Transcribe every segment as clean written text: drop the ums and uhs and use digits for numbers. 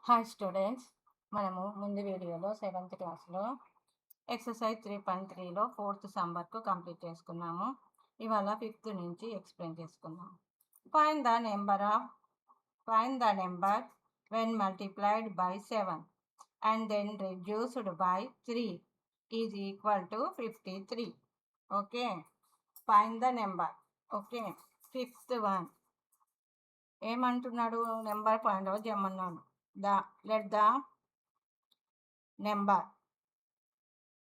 Hi students, మనము ముందు వీడియోలో 7th క్లాస్లో ఎక్సర్సైజ్ 3.3లో 4th సమ్ వర్క్ కంప్లీట్ చేసుకున్నాము. ఇవాళ 5th నుంచి ఎక్స్ప్లెయిన్ చేసుకున్నాము. Find the number when multiplied by 7 and then reduced by 3 is equal to 53. Okay, find the number. Okay, 5th one ఏమంటున్నాడు? నెంబర్ పాయింట్ అవుట్ చేయమన్నాడు. Let the number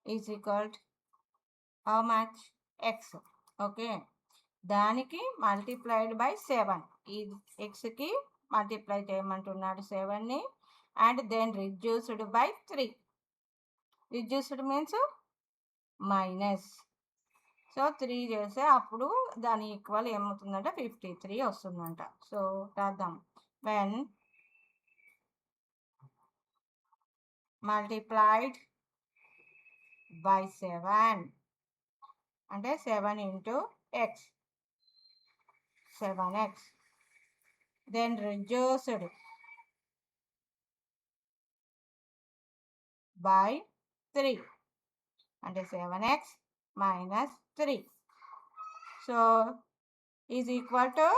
is equal to how much? X. Okay, దానికి multiplied by 7. ఈ ఎక్స్కి multiply చేయమంటున్నాడు 7ని, and then reduced by 3. Reduced means minus. So 3 చేస్తే అప్పుడు దాని ఈక్వల్ ఏమవుతుందంటే 53 వస్తుందంట. సో రాద్దాం. వెన్ multiplied by 7 అంటే 7 into x, 7x, then reduced by 3 అంటే 7x minus 3. So is equal to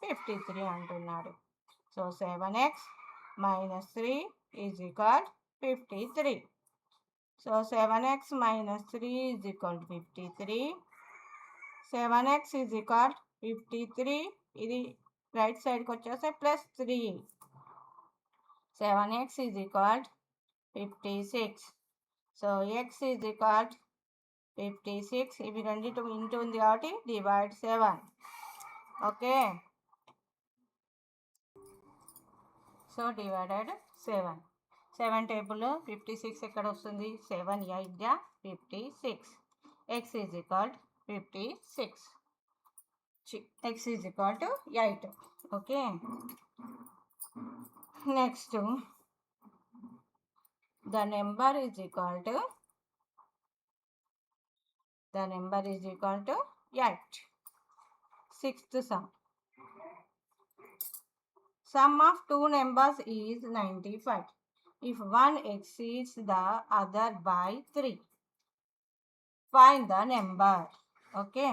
53 అంటున్నాడు. So 7x minus 3 is equal to 53. So 7x minus 3 is equal to 53. 7x is equal to 53. ఇది right సైడ్కి వచ్చేస్తే plus 3. 7x is equal to 56. So x is equal to 56. ఇవి రెండింటి into ఉంది కాబట్టి divide 7. Okay, so divided 7. 7 table 56 ఎక్కడ వస్తుంది? 7 8 56. x is equal to 56. x is equal to 8. Okay, next the number is equal to 8. 6th sum. Sum of two numbers is 95. If one exceeds the other by 3, find the number. Okay,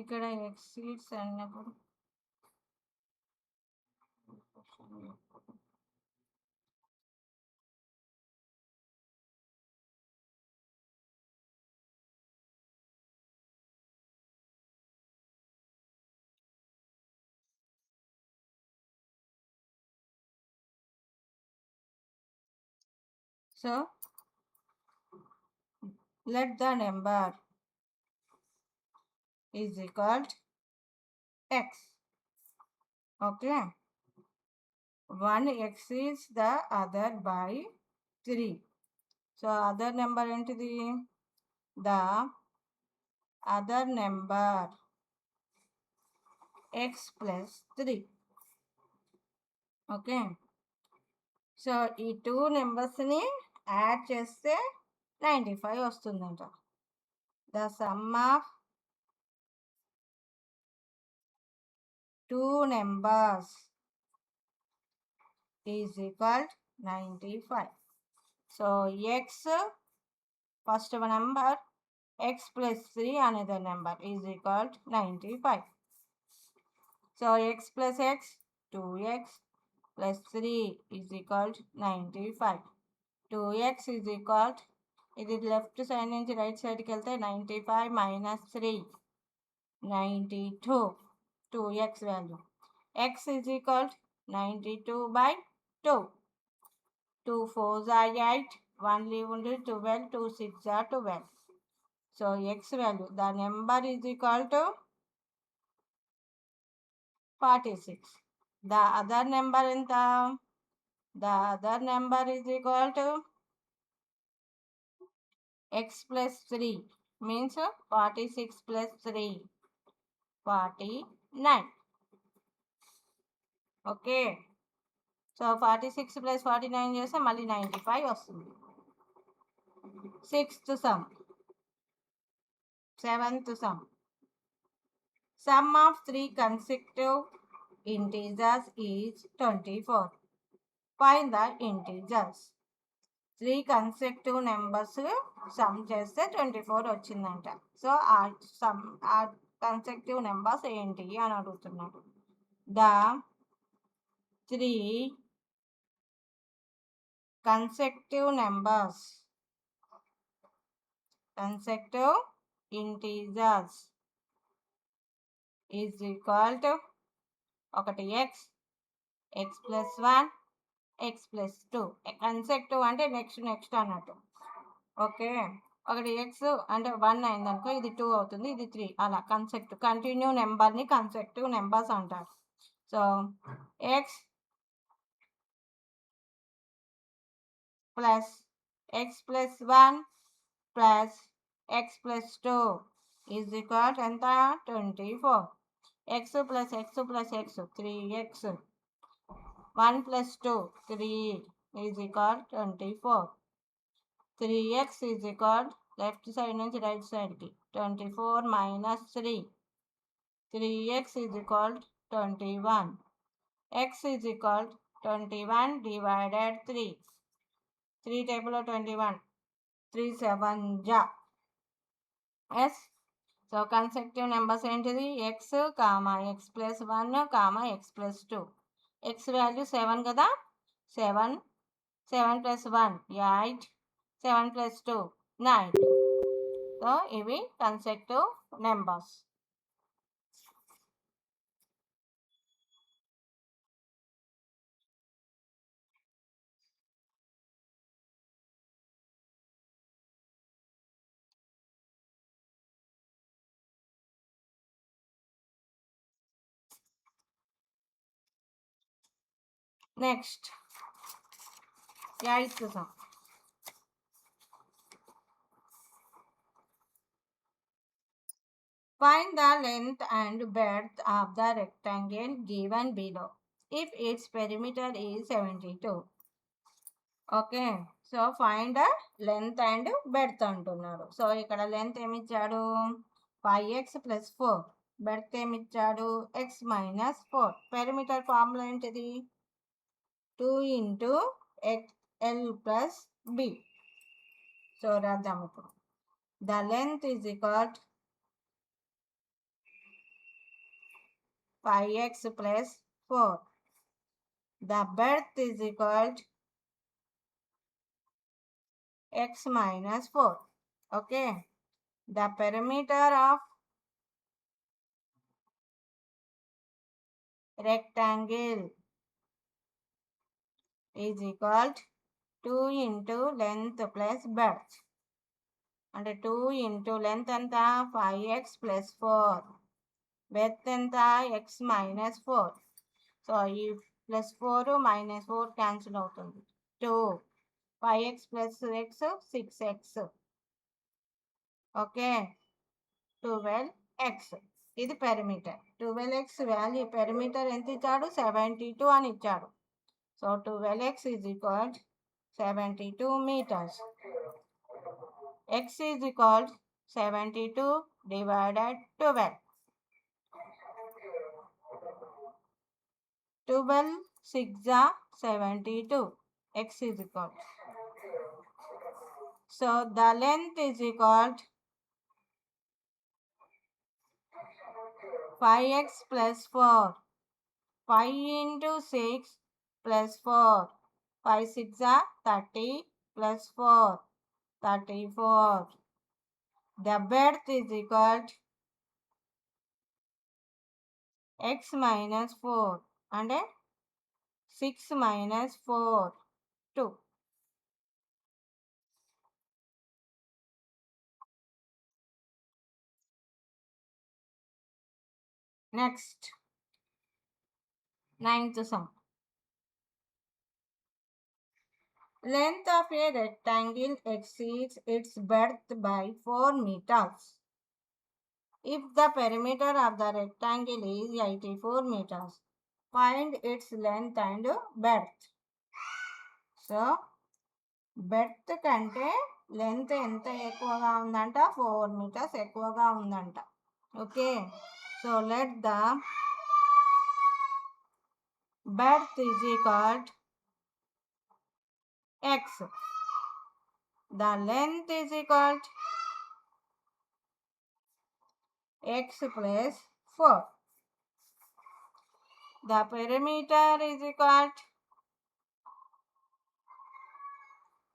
ఇక్కడ exceeds అన్నప్పుడు so let the number is equal to x. Okay, one exceeds the other by 3. So other number ఏంటిది? The other number x plus 3. Okay, so ఈ 2 నెంబర్స్ని add చేస్తే 95 వస్తుందంట. The sum of 2 numbers is equal 95. So X first number, X plus 3 another number is equal 95. So X plus X 2x plus 3 is equal to 95. 2x is equal to, ఇది left side నుంచి right సైడ్కి వెళ్తే 95 minus 3 92. 2x value. x is equal to 92 by 2. 2 4s are 8, 1 leave ఉంది 12, 2 6 are 12. So x value, the number is equal to 46. The other number ఎంత? The other number is equal to x plus 3 means 46 plus 3 49. Okay, so 46 + 49 చేస్తే మళ్ళీ 95 వస్తుంది. 6th sum, 7th sum. Sum of 3 consecutive integers is 24. Find the integers. 3 consecutive numbers sum చేస్తే 24 వచ్చిందంట. So ఆ consecutive numbers ఏంటి అని అడుగుతున్నాడు. The 3 consecutive numbers, consecutive integers is equal to ఒకటి x + 1 x + 2. కన్సెక్టివ్ అంటే నెక్స్ట్ అన్నట్టు. ఓకే, ఒకటి ఎక్స్ అంటే 1 అయిందనుకో, ఇది 2 అవుతుంది, ఇది 3, అలా కన్సెక్టివ్ కంటిన్యూ నెంబర్ని కన్సెక్టివ్ నెంబర్స్ అంటారు. So X plus X + 1 plus X + 2 is equal ఎంత 24. X plus X plus X 3x, 1 + 2 3 is equal 24. 3x is equal left side నుంచి రైట్ సైడ్కి 24 - 3. 3x is equal 21. x is equal 21 / 3. 3 టేబుల్లో 21, 3 7 జా yes. So consecutive numbers ఏంటిది? X comma X + 1 X + 2. X value 7 కదా, 7 + 1 8, 7 + 2 9. So ఇవి consecutive numbers. Next 8th sum. Find the length and breadth of the rectangle given below if its perimeter is 72. Okay, so find length and breadth అంటున్నాడు. So ఇక్కడ length ఏమిచ్చాడు 5x + 4, breadth ఏమిచ్చాడు x - 4. Perimeter formula ఏంటిది 2 × L + B. So రాద్దాం ఇప్పుడు. The length is equal 5x + 4. The breadth is equal to x - 4. Okay. The perimeter of rectangle is equal to 2 × length + breadth. అంటే 2 × length ఎంత 5x + 4, breadth ఎంత x - 4. So ఈ +4 - 4 cancel అవుతుంది. 2 5x + x 6x. Okay, 12x. ఇది perimeter. 12x value perimeter ఎంత ఇచ్చాడు 72 అని ఇచ్చాడు. So 12x is equal 72 meters. x is equal 72 / 12. 12 6 72. X is equal. So the length is equal 5x + 4. 5 × 6 + 4. 5 6 30 + 4 34. The breadth is equal x - 4 and 6 - 4 2. Next 9th sum. Length of a rectangle exceeds its breadth by 4 meters. If the perimeter of the rectangle is 84 meters, find its length and breadth. So berth కంటే length ఎంత ఎక్కువగా ఉందంట, 4 meters ఎక్కువగా ఉందంట. Okay, so let the berth is equal x, the length is equal to x plus 4. The perimeter is equal to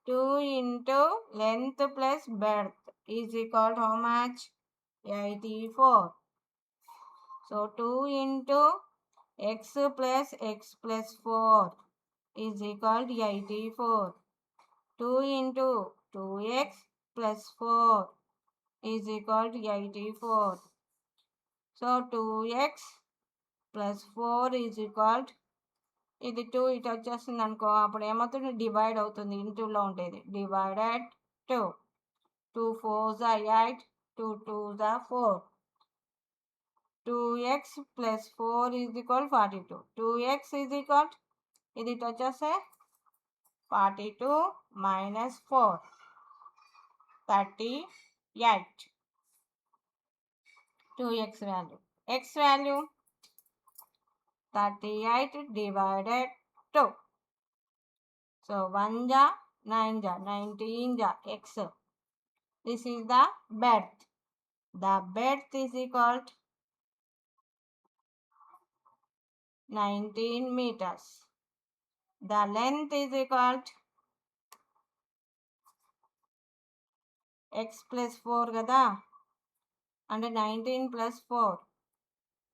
2 into length plus breadth is equal to how much? 84. So 2 into x plus 4 is equal to 84. 2 into 2x plus 4 is equal to 84. So 2x plus 4 is equal to, ఇది 2 ఇటు వచ్చేస్తుంది అనుకో, అప్పుడు ఏమవుతుంది, divide అవుతుంది, ఇంటూలో ఉండేది, divided 2. 2 4s are 8, 2 2s are 4. 2x plus 4 is equal 42. 2x is equal, ఇది ఇటు వచ్చేస్తే 42 minus 4, 38. 2x value. X value 38 divided 2. So 1 ja 9 ja 19 ja x. This is the breadth. The breadth is equal to 19 meters. The length is equal to x plus 4 kada, and 19 plus 4,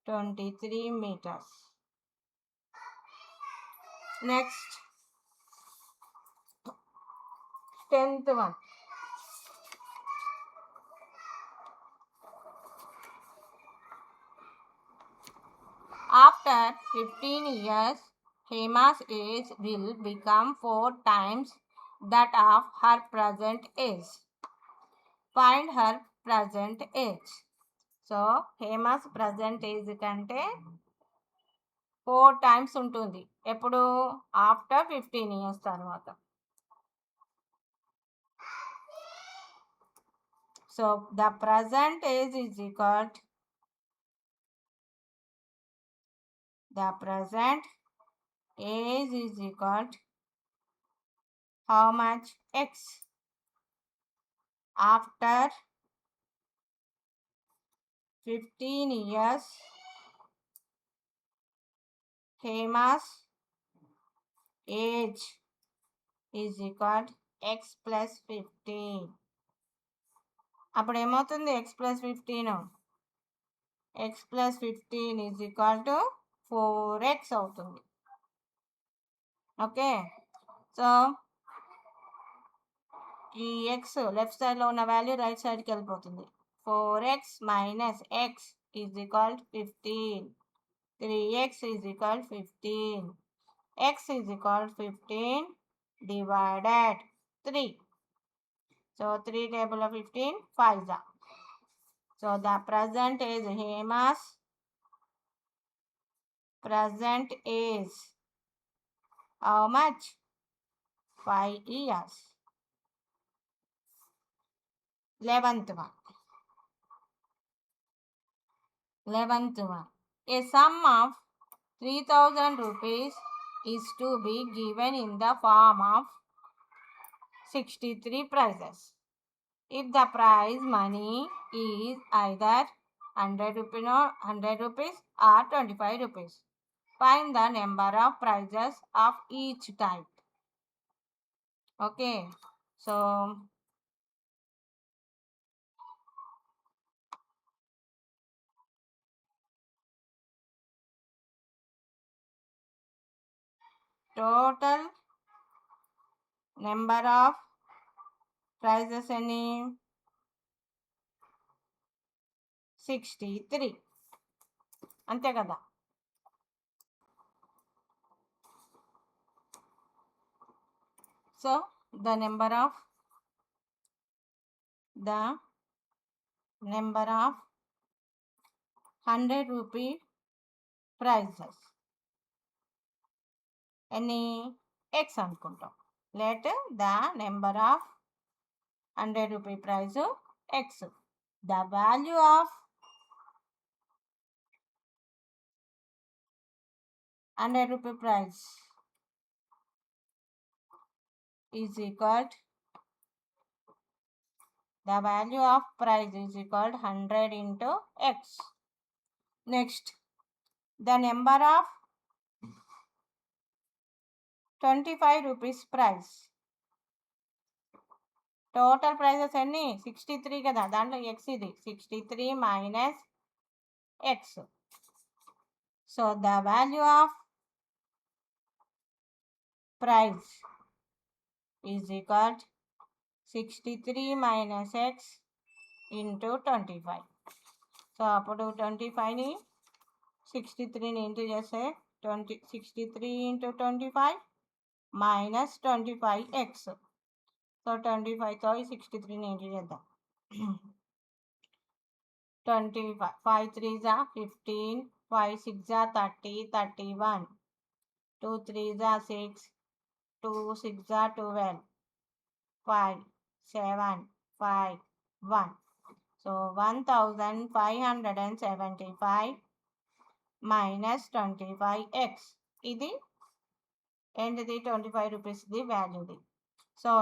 23 meters. Next, 10th one. After 15 years, Hema's age will become 4 times that of her present age. Find her present age. So, Hema's present age కంటే 4 times ఉంటుంది. ఎప్పుడు? After 15 years తర్వాత. So, the present age is equal to how much? X. After 15 years, Hema's age is equal to x plus 15. అప్పుడు ఏమవుతుంది? x plus 15. x plus 15 is equal to 4x అవుతుంది. Okay, so ఈ x left సైడ్లో ఉన్న value right సైడ్కి వెళ్ళిపోతుంది. 4x minus x is equal to 15. 3x is equal to 15. X is equal to 15 divided 3. So 3 table of 15, 5 are. So the present age, Hema's present age, how much? 5 years. 11th one. A sum of 3,000 rupees is to be given in the form of 63 prizes. If the prize money is either 100 rupees or 25 rupees, find the number of prizes of each type. Okay, so total number of prizes any 63. అంతే కదా. So the number of 100 rupee prizes ఎన్ని? x అనుకుంటాం. let the number of 100 rupee price x. The value of 100 rupee price is equal to, the value of price is equal to 100 into x. Next, the number of 25 rupees price. Total prices అన్ని 63 కదా, దాంట్లో x ఇది 63 minus x. So the value of price is equal to 63 minus x into 25. So అప్పుడు 25ని 63ని into చేస్తే 63 into 25 minus 25x. So 25తో 63ని into చేద్దాం. 25 5 3s are 15, 5 6s are 30, 31, 2 3s are 6, 2 6s are 12, 5 7 5 1. So 1575 minus 25x. ఇది ఏంటిది 25 రూపీస్ది వాల్యూది. So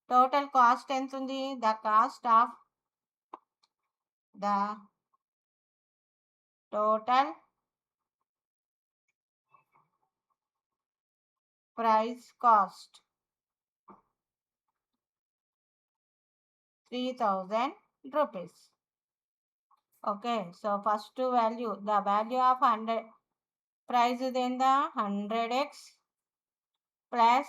total cost ఎంత ఉంది? The cost of the total price cost 3000 rupees. Okay, so first value, the value of 100 price then the 100x plus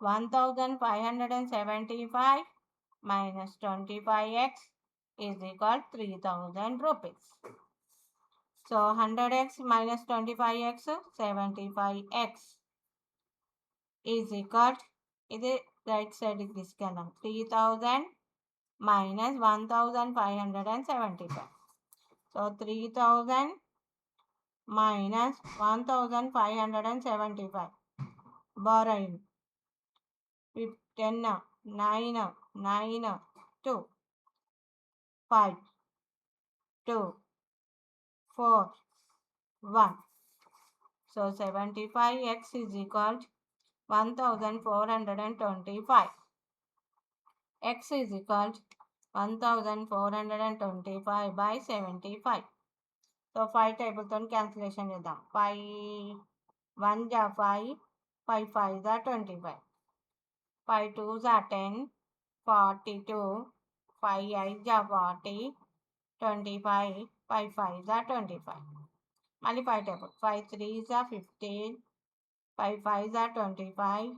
1575 minus 25x is equal to 3000 rupees. So 100x minus 25x 75x is equal to, ఇది right సైడ్కి తీసుకెళ్ళాం, 3000 minus 1575. So 3000 minus 1575 borrowing 10 9 9 2 5 2 4 1. So 75x is equal to 1425. X is equal to 1425 by 75. So 5 టేబుల్తో cancellation చేద్దాం. 5 1s are 5, 5 5s are 25, 5 2s are 10, 42, 5 8s are 40, 25, 5 5s are 25. మళ్ళీ 5 table, 5 3s are 15, 5 5s are 25,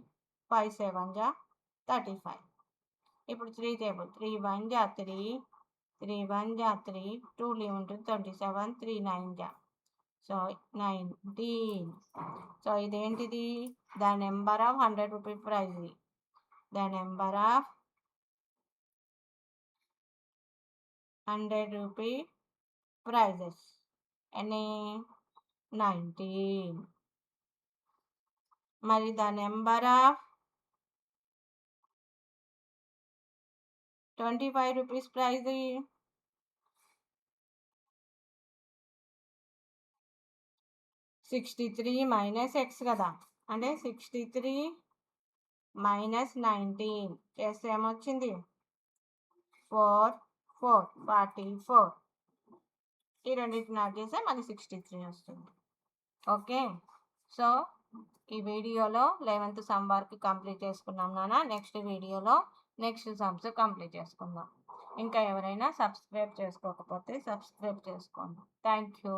5 7s are 35. ఇప్పుడు 3 table, 3 1s are 3, 3 1s are 3, 2 into 27, 3 9s are. So 19. So ఇదేంటిది? The number of 100 rupee prize. The number of 100 rupee prizes ఎన్ని? 19. మరి the number of 25 rupees prize 63 minus x కదా, అంటే 63 minus 19 చేస్తే ఏమొచ్చింది? 4 4 44. ఈ రెండింటిని యాడ్ చేస్తే మనకి 63 వస్తుంది. ఓకే, సో ఈ వీడియోలో 11th సమ్ వరకు కంప్లీట్ చేసుకున్నాం నాన్న. నెక్స్ట్ వీడియోలో నెక్స్ట్ సమ్స్ కంప్లీట్ చేసుకుందాం. ఇంకా ఎవరైనా సబ్స్క్రైబ్ చేసుకోకపోతే సబ్స్క్రైబ్ చేసుకోండి. Thank you.